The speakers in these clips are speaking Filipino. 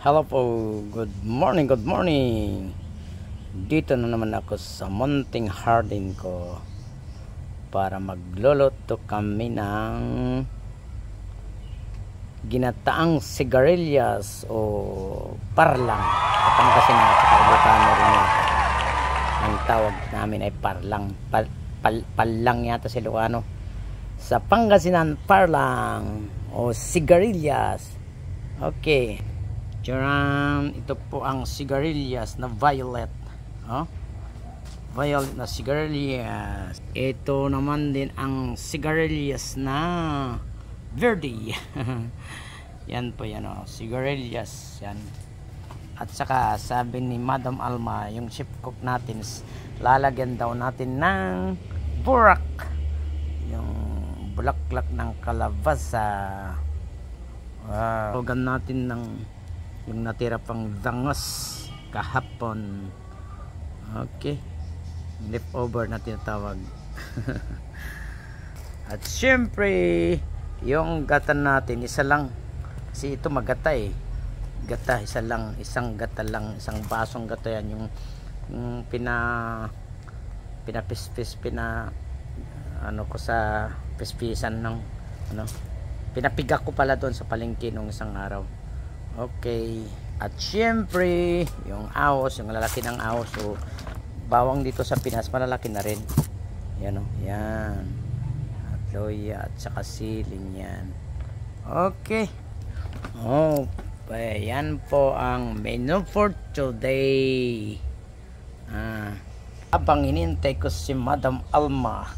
Hello po, good morning, good morning. Dito na naman ako sa munting garden ko para magluluto kami ng ginataang sigarilyas o parlang. Kapang kasi nga sa Ilocano rin yun. Ang tawag namin ay parlang. Palang yata sa Ilocano. Sa Pangasinan, parlang o sigarilyas. Okay. Charan, ito po ang sigarilyas na violet. Violet na sigarilyas. Ito naman din ang sigarilyas na verde. Yan po yan, sigarilyas yan. At saka sabi ni Madam Alma, yung chef cook natin, lalagyan daw natin ng burak, yung bulaklak ng kalabasa. Hugan natin ng yung natira pang dangos kahapon. Okay, leftover na tinatawag. At syempre yung gata natin isa lang, kasi ito magata gata isa lang, isang gata lang, isang basong gata yan, yung pinapispis ano ko sa pispisan ng pinapiga ko pala doon sa palengke nung isang araw. Okay, at syempre yung ahos, yung lalaki ng ahos, so bawang dito sa Pinas malalaki na rin yan, yan, at loya at saka siling yan. Okay, yan po ang menu for today. Habang hinintay ko si Madam Alma,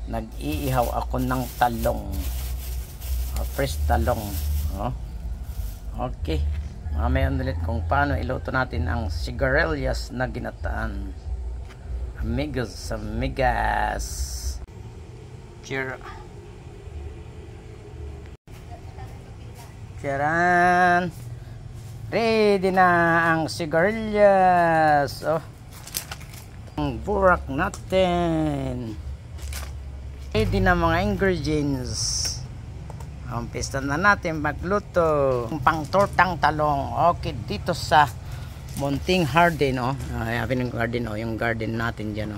nag-iihaw ako ng talong, fresh talong. Okay, mamaya ulit kung paano iluto natin ang sigarilyas na ginataan. Amigos, amigas, Charan, ready na ang sigarilyas. Ang burak natin, ready na mga ingredients. Umpisa na natin magluto pang tortang talong. Okay, dito sa munting garden, yung garden, yung garden natin dyan,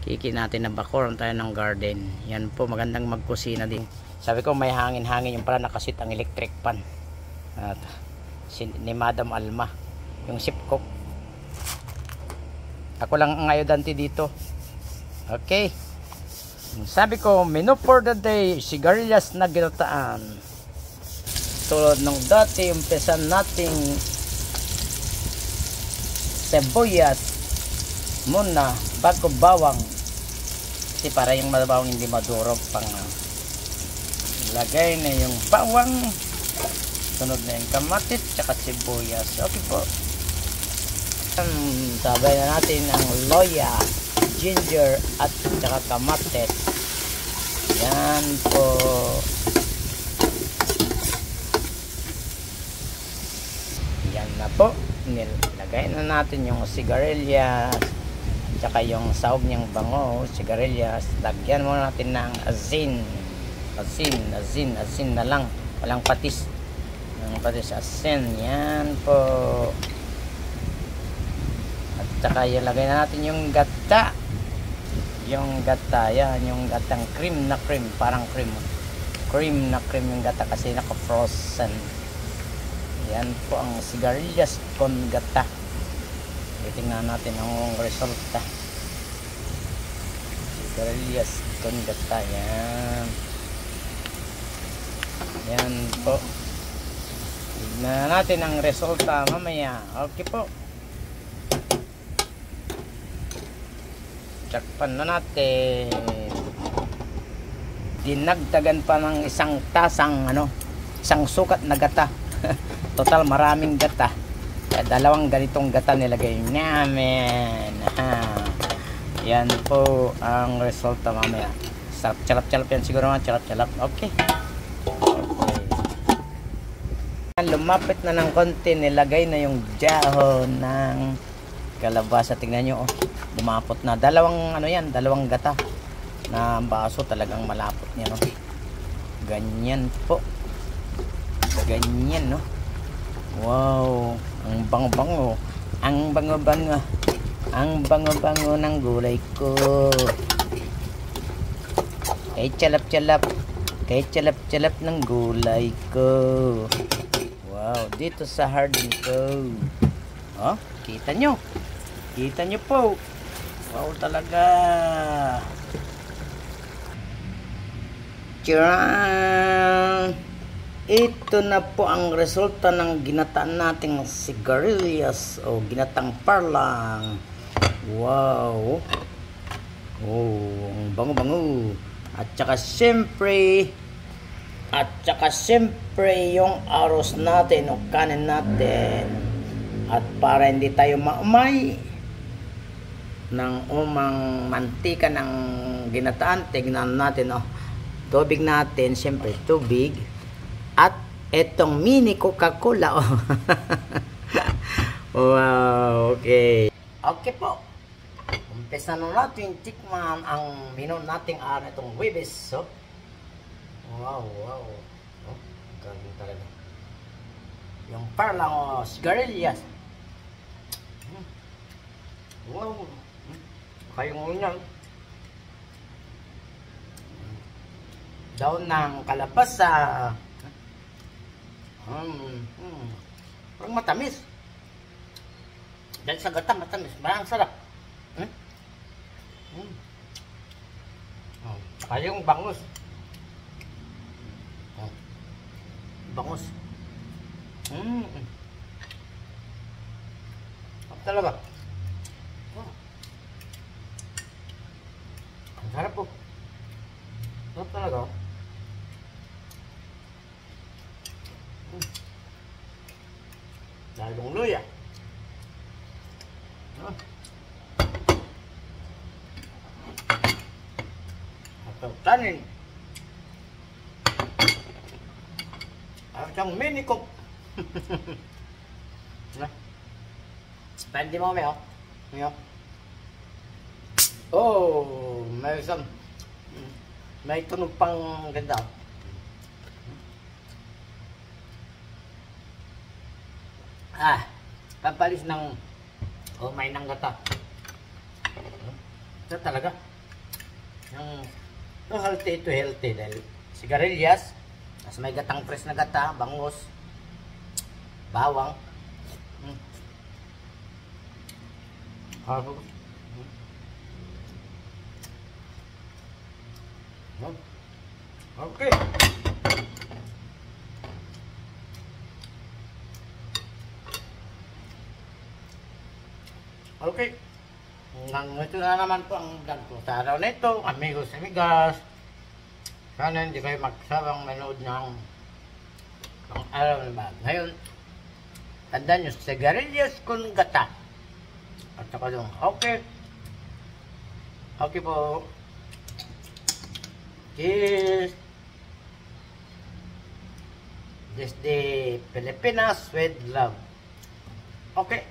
kiki natin na bakuran tayo ng garden. Yan po, magandang magkusina din. Sabi ko may hangin-hangin, yung pala nakasit ang electric pan. At ni Madam Alma, yung chef cook. Ako lang ang ayudante dito. Okay, sabi ko, menu for the day, sigarilyas na ginataan. Tulad nung dati, umpisan nating sibuyas muna bago bawang, kasi para yung bawang hindi madurog. Pang lagay na yung bawang, sunod na yung kamatis tsaka sibuyas. Okay po, sabay na natin ang loya, ginger at saka kamatis. Yan po. Yan na po, nilagay na natin yung sigarilyas saka yung sahog niyang bango, sigarilyas. Lagyan muna natin ng asin na lang, walang patis, asin. Yan po. At saka ilagay na natin yung gata, yan, yung gatang cream na cream, parang cream na cream yung gata kasi naka-frozen. Yan po ang sigarilyas con gata. Tingnan natin ang resulta. Sigarilyas con gata, yan po. Tingnan natin ang resulta mamaya. Okay po, takpan na natin. Dinagdagan pa ng isang tasang isang sukat na gata. Total maraming gata, kaya dalawang ganitong gata nilagay namin. Yan po ang resulta mamaya. Sarap, chalap-chalap yan siguro, chalap-chalap. Okay, lumapit na ng konti, nilagay na yung dahon ng kalabasa. Tingnan nyo, lumapot na. Dalawang dalawang gata na baso, talagang malapot niya, ganyan po, ganyan, wow, ang Ang bango-bango. Ang bango-bango. Ang bango-bango ng gulay ko. Kahit tsalap-tsalap. Kahit tsalap-tsalap ng gulay ko. Wow, dito sa hardin ko. Oh, kita nyo. Kita nyo po. Wow talaga. Tcharan! Ito na po ang resulta ng ginataan nating sigarilyas o ginatang parlang. Wow. Oh, ang bango-bango. At saka siyempre yung arroz natin o kanin natin. At para hindi tayo maumay ng umang mantika ng ginataan, tignan natin tubig natin, siyempre tubig. At etong mini Coca-Cola. Wow, okay. Okay po. Umpisa na natin tikman ang menu nating itong Webes. So, wow. Galing talaga. Yung parlang sigarilyas. Wow. Kayong unyan. Daon ng kalabasa. Parang matamis. Dahil sa gata, matamis. Parang sarap. Kayong bangus. Bangus. Talaga. Ang sarap po. Sarap talaga. Lalong luya. At kanin. At ang mini cook. Pwede mo kami oh, may isang may tunog pang ganda. Papalis ng may nang gata. Ito talaga yung healthy dahil sigarilyas, mas may gatang press na gata, bangus, bawang. Okay. Okay. Ito na naman po ang vlog ko sa araw na ito, amigos, amigas. Sana hindi kayo magsawang manood ng araw na ba. Ngayon, tandaan nyo, sigarilyas con gata. At saka yung, okay. Okay po. Cheers. This is the Pilipinas with love. Okay.